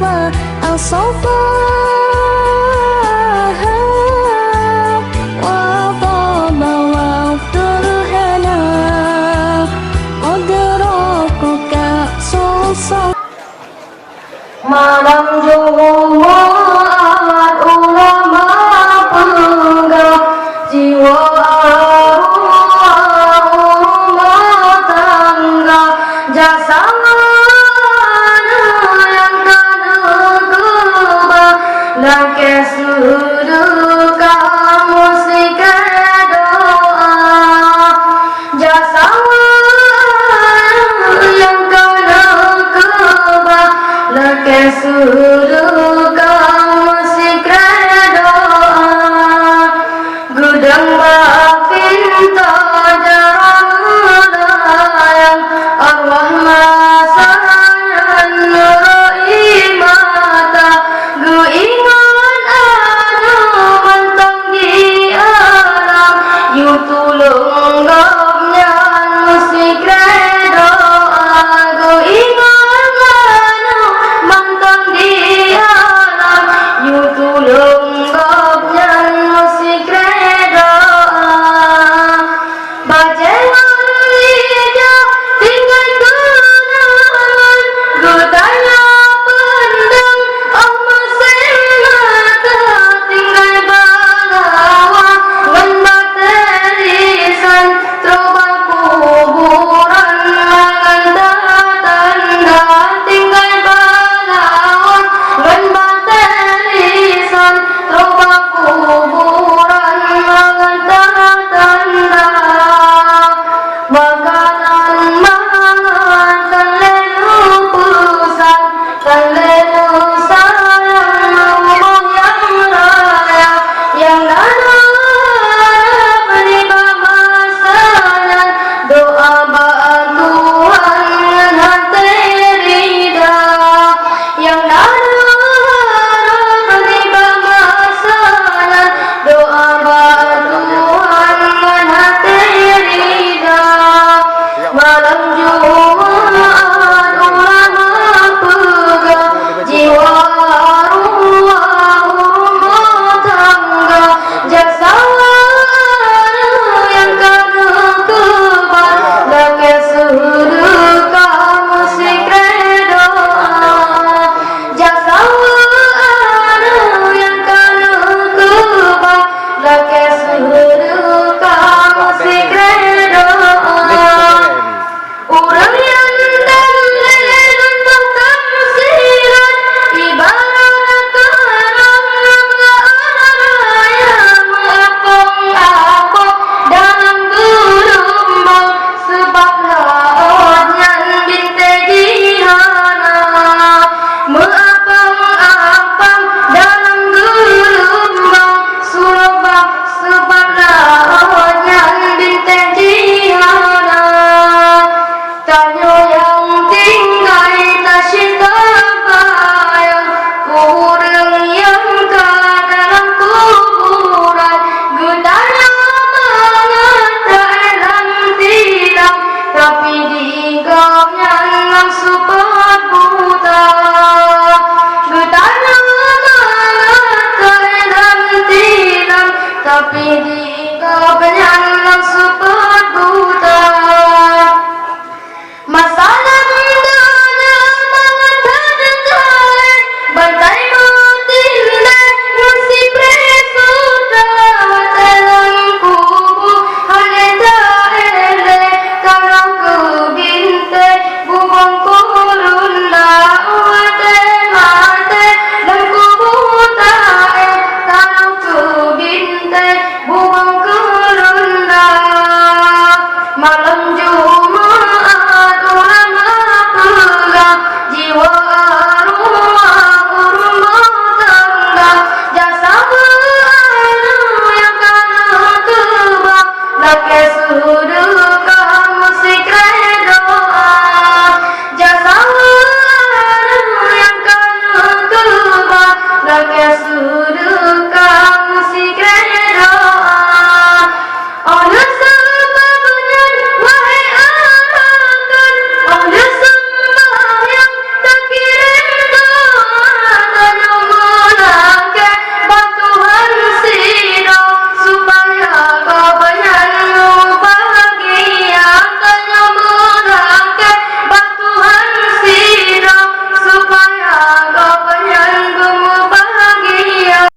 الصفا وطاب وافطر هنا أدركك صوصا Malam Jumat ulama pegang jiwa rumah tangga jasa yang kadang-kadang dan kesudah kamu doa jasa yang kadang-kadang dan suruh kamu sikret doa gudang pinta jarang layang arwah masalah nuroi mata gu ingat anu mentang di alam yu tulung gapnya musikret doa gu ingat anu mentang di alam yu tulung gapnya musikret doa bajengan lidah tinggal kenangan gudanya pendang mata tinggal balawa ngan baterisan trobang kuburan ngan tanda tinggal balawa ngan baterisan trobang kuburan ngan tanda makanan mangan kalenu pusan kalenu sayang yang raya yang nana penerima masalah doa bantuan hati rida yang nana penerima masalah doa bantuan hati rida malam Jumat ulama pegang jiwa rumah tangga jasa yang kadang-kadang dan kesudah kamu sikret doa jasa yang kadang-kadang dan kesudah kamu sikret doa orang yang dalam bertafsiran ibarat kerang raya mengapung-apung dalam gelombang sebab lautnya bintang jihana mengapung-apung dalam gelombang sebab lautnya bintang jihana tanyo yang tinggal tasita bayang kurang yang ke dalam kuburan gudanya dalam tilam tapi diingatnya langsung buta gudanya dalam tilam tapi diingatnya langsung buta masalah dunia mengatakan bantai matinda masih presuda dalam kubu hanya ele kalau ku binte bubang kurunda wate mate dan kubu tae kalau ku binte bubang kurunda malam Jumat ulama pegang jiwa rumah tangga jasa yang kadang-kadang dan kesudah kamu sikret doa jasa yang kadang-kadang dan kesudah